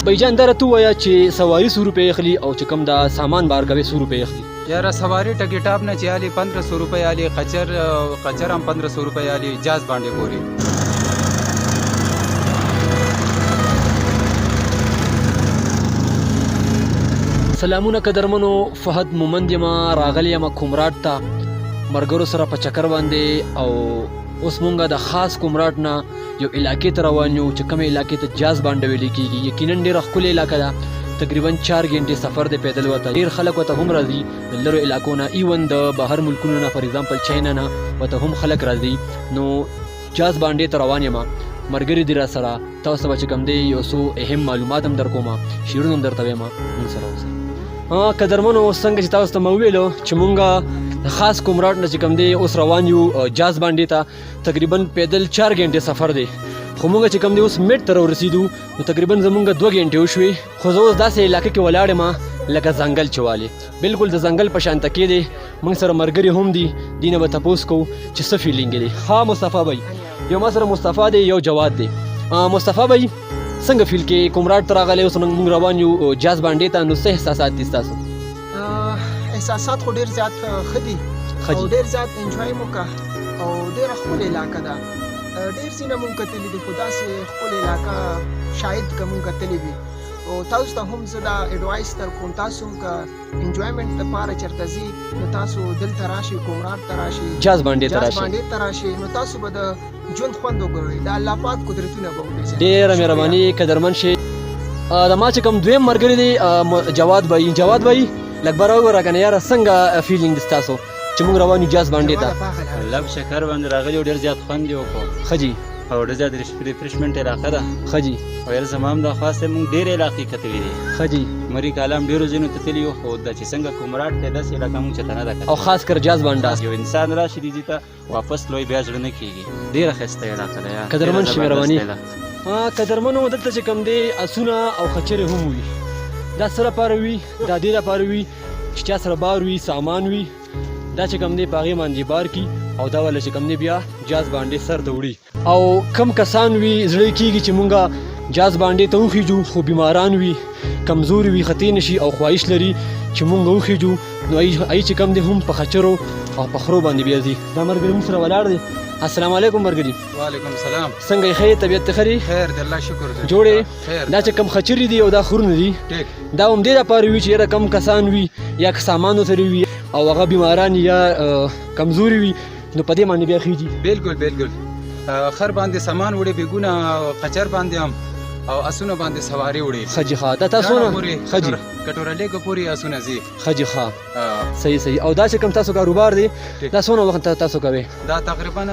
بھائی جان دا راته ووایه چې سواري 100 روپۍ اخلي او چې کوم دا سامان بار کوي 100 روپۍ اخلي. یاره سواری ټکټ اپ نه چې علي 1500 روپۍ علي قچر هم 1500 روپۍ علي جاز باندې پوري. سلامونه قدرمنو، فهد مومند یم، راغلی یم کومراټ ته مرګرو سره په چکر باندې. او اوس مونږ د خاص کومراټ نه یو علاقې ته روان یو چې کومې علاقې ته جاز باندې ویل کېږي. یقینا ډېره ښکلې علاقه ده، تقریبا 4 غنټې سفر دی پیدل وته. ډېر خلک وته هم راځي د لرو علاقو نه، ایون د بهر ملکونو نه، فار ایگزامپل چاینا نه وته هم خلک راځي. نو جاز باندې ته روان یم، مرګري دي را سره. تاسو به چې کوم دی یو څو اهم معلومات هم در کوم، شعرونه هم درته وایم. موږ سره اوسئ. قدرمنو، څنګه چې تاسو ته مو ویلو چې مونږ د خاص کومراټ نه چې کوم دی اوس روان یو جاز باندې ته. تقریبا پیدل 4 غنټې سفر دی، خو مونږ چې کوم دی اوس میټ ته ورسېدو نو تقریبا زمونږ 2 غنټې وشوې. خو زه اوس داسې علاقه کې ولاړ یم لکه ځنګل چې والې، بالکل د ځنګل په شان تکې دی. مونږ سره مرګري هم دي، دي نه به تپوس کوو چې څه فیلینګ دی. ها مصطفی بھائی، یو ما سره مصطفی دی، یو جواد دی. مصطفی بھائی څنګه فیل کې کومراټ ته راغلی؟ اوس مونږ روان یو جاز باندې ته، نو څه احساسات دي ستاسو؟ احساسات خو ډېر زیات ښه دي او ډېر زیات انجوای مو وکړه او ډېره ښکلې علاقه ده. ډېر ځایونه مونږ کتلي دي، خو داسې ښکلې علاقه شاید که مونږ کتلې وي. او تاسو ته هم زه دا اډوایس درکوم، تاسو هم که انجوایمنټ لپاره چېرته ځئ نو تاسو دلته راشئ، کومراټ ته راشئ، جاز باندې ته راشئ، نو تاسو به د ژوند خوند وګورئ، د الله پاک قدرتونه به وپېژنئ. ډېره مهرباني قدرمن شي. د ما چې کوم دویم مرګري دی جواد بھائی، جواد بھائی لږ بره وګوره که نه یاره څنګه فیلینګ دی ستاسو چې موږ روان یو جاز باندې ته؟ لب شکر باندې راغلی او ډېر زیات خوند یې وکړو. ښه جي. او ډېر زیات ریفریشمنټ علاقه ده. ښه جي. او یاره زما هم دا خواست دی، مونږ ډېرې علاقې کتلي دي. ښه جي. مري کالام ډېرو ځایونو ته تللي یو، خو دا چې څنګه کومراټ دی داسې علاقه مونږ چېرته نه ده کتلې. او خاص کر جاز باندې یو انسان راشي دې ځای ته واپس لوی بیا زړه نه کېږي. ډېره ښایسته علاقه ده یار. قدرمن شي، مهرباني. قدرمنو، دلته چې کوم دی اسونه او خچرې هم وي. دا څه لپاره وي؟ دا دې لپاره وي چې چا سره بار وي، سامان وي، دا چې کوم دی په هغې باندې بار کي او دا والا چې کوم دی بیا جاز باندې سر ته وړي. او کم کسان وي زړه کېږي چې مونږه جاز باندې ته وخیجو، خو بیماران وي، کمزوري وي، خطې نشي او خواهش لري چې مونږ وخیجو، نو ای چې کوم دی هم په خچرو او په خرو باندې بیا ځي. دا مرګري موږ سره ولاړ دی. السلام علیکم مرګري. وعلیکم السلام. څنګه یې ښه؟ طبیعت ته ښه دی؟ خیر دی، الله شکر دی. جوړې دا چې کم خچرې دي او دا خرونه دي، دا هم دې لپاره وي چې یاره کم کسان وي یا که سامان ورسره وي او هغه بیماران یا کمزوري وي نو په دې باندې بیا خیجي. بالکل بالکل. خر باندې سامان وړي بېګونه، قچر باندې هم او اسونه باندې سواري وړي. ښه جي. ښه، دا تاسو نه ښه جي کټوره لیکو پورې اسونه ځي. ښه جي. ښه، صحیح صحیح. او دا چې کوم تاسو کاروبار دی دا څونه وخت تاسو کوئ؟ دا تقریبا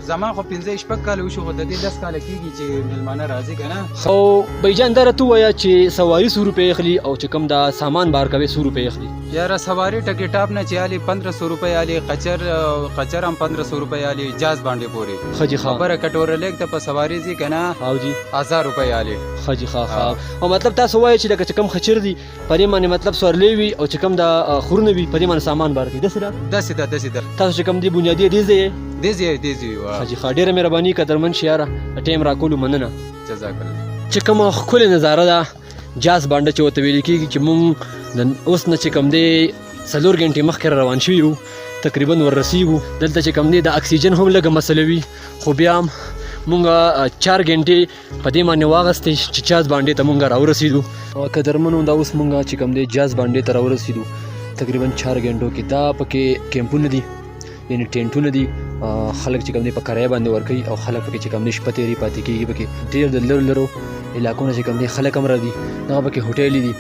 زما خو 15-16 کاله وشو، خو د دې 10 کاله کېږي چې مېلمانه راځي که نه. خو بھائی جان دا راته ووایه چې سواري 100 روپۍ اخلي او چې کوم دا سامان بار کوي 100 روپۍ اخلي. یاره سواری ټکټ اپ نه چې علي 1500 روپۍ علي قچر هم 1500 روپۍ علي جاز باندې پوري. ښه جي. ښه، خبره کټوره لیک ته په سواري ځي که نه. او جي 1000 روپۍ علي. ښه جي. ښه ښه. او مطلب تاسو وایئ چې لکه چې کوم خچر دي په دې باندې مطلب سورلی وي او چې کوم دا خرونه وي په دې باندې سامان بار کوي، داسې ده؟ داسې ده. تاسو چې کوم دی بنیادي دې ځای دې ځای. ښه جي. ښه، ډېره مهرباني قدرمن شي یاره، ټایم راکولو مننه. جزاک الله. چې کومه ښکلې نظاره ده جاز باندې چې ورته ویل کېږي چې مونږ اوس نه چې کوم دی 4 غنټې مخکې روان شوي یو، تقریبا وررسېږو. دلته چې کوم دی د اکسیجن هم لږه مسله وي، خو بیا هم مونږ 4 غنټې په دې باندې واغستې چې جاز باندې ته مونږ راورسېدو. قدرمنو، دا اوس مونږ چې کوم دی جاز باندې ته راورسېدو تقریبا 4 غنټو کې. دا پکې کیمپونه دي، یعنې ټینټونه دي، خلک چې کوم دی په کرایه باندې ورکوي او خلک پکې چې کوم دی شپه تېرې پاتې کېږي. پکې ډېر د لرو لرو علاقونه چې کوم دی خلک هم راځي. دغه پکې هوټلې دي،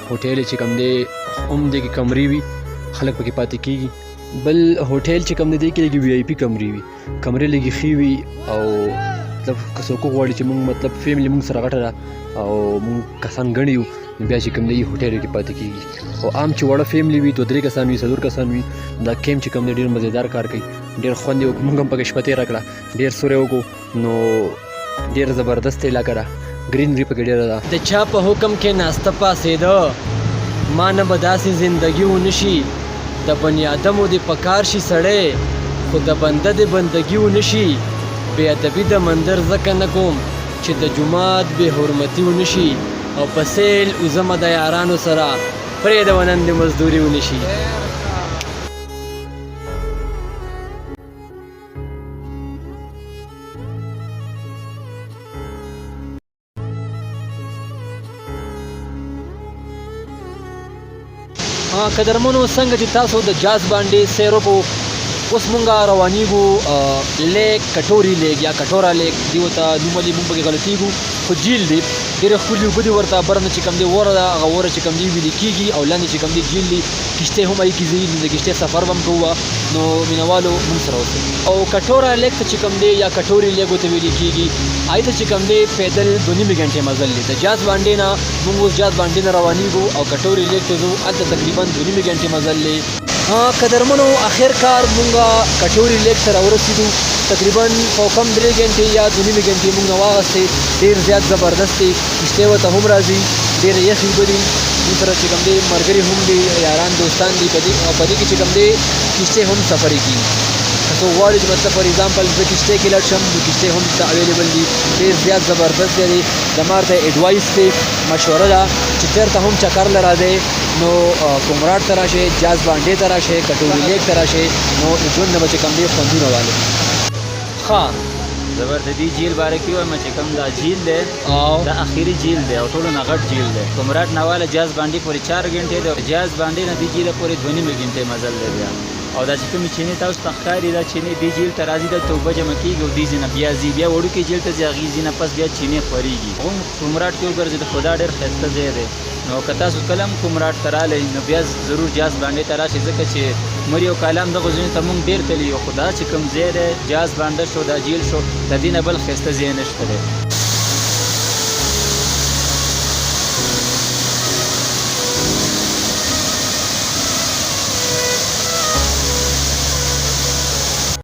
هوټل چې کوم دی هم دی کې کمرې وي، خلک پکې پاتې کېږي. بل هوټل چې کوم دی کې لږې وي آی پي کمرې وي، کمرې لږې ښې وي. او مطلب که څوک وغواړي چې مونږ مطلب فیملی مونږ سره غټه ده او مونږ کسان ګڼ یو، بیا چې کوم دی هوټلو کې پاتې کېږي. او عام چې وړه فیملی وي 2-3 کسان وي، 4 کسان وي، دا کیمپ چې کوم دی ډېر مزېدار کار کوي، ډېر خوند یې وکړو. مونږ هم پکې شپه تېره کړه، ډېر سوری وکړو، نو ډېر زبردست علاقه ده، ګرینري پکې ډېره ده. د چا په حکم کې ناسته پاسېده، ما نه به داسې زندګي ونه شي، د بني آدمو دې په کار شي سړی، خو د بنده دې بندګي ونه شي. بې ادبي د مندر ځکه نه کوم چې د جومات بې حرمتي ونه شي، او په سیل وزمه د یارانو سره پرېږده ونن دې مزدوري ونشي. قدرمنو څنګه چې تاسو د جاز باندې سیر وکړو اوس مونږه روانېږو لیک کټوري لیک یا کټورا لیک دې ورته نوم ولې مونږ پکې غلطېږو خو جیل دی ډېرې ښکلي اوبه دي ورته بر نه چې کوم دی وره ده هغه وره چې کوم دی ویلې کېږي او لاندې چې کوم دی جیل دی کشتۍ هم هغې کې ځي نو د کشتۍ سفر به هم کوو نو مینهوالو مونږ سره اوسئ. او کټورا لیک ته چې کوم دی یا کټوري لیک ورته ویلې کېږي هغې ته چې کوم دی پیدل 2.5 غنټې مزل دی. د جاز بانډې نه مونږ اوس جاز بانډې نه روانېږو او کټوري لیک ته ځو هلته تقریبا 2.5 غنټې مزل دی. قدرمنو اخر کار مونږه کټوري لیک ته راورسېدو تقریبا په کم 3 غنټې یا 2.5 غنټې مونږ نه واغستې ډېر زیات زبردست دی کشتۍ ورته هم راځي ډېرې یخې اوبه دي مونږ سره چې کوم دی ملګري هم دي یاران دوستان دي او په دې کې چې کوم دی کشتۍ هم سفرې کېږي که څوک غواړي چې مطلب فار ایگزامپل زه کشتۍ کې لاړ شم نو کشتۍ هم دلته اویلیبل دي ډېر زیات زبردست دی زما ورته ایډوایس دی مشوره ده چې چېرته هم چکر له راځئ نو کمراټ ته راشئ جاز بانډې ته راشئ کټوري لیک ته راشئ نو ژوند نه به چې کوم دی خوندونه والئ. ښه زه به د دې جیل باره کې وایم چې کوم دا جیل دی دا اخري جیل دی او ټولو نه غټ جیل دی. کمراټ نه واله جاز بانډې پورې 4 غنټې دی جاز بانډې نه دې جیله پورې 2.5 غنټې مزل دی بیا. او دا چې کومې چینې تاسو ته ښکاري دا چینې دې جیل ته راځي دلته اوبه جمع کېږي او دې ځای نه بیا ځي بیا وړوکې جیل ته ځي هغې ځای نه پس بیا چینې خورېږي. هم کمراټ کې وګرځېد خو دا ډېر ښایسته ځای دی نو که تاسو کله هم کمراټ ته رالی نو بیا ضرور جاز بانډې ته راشئ ځکه چې مر یو کاله هم دغو ځایونو ته مونږ ډېر تللي یو خو دا چې کوم ځای دی جاز بانډه شو دا جیل شو د دې نه بل ښایسته ځای نشته دی.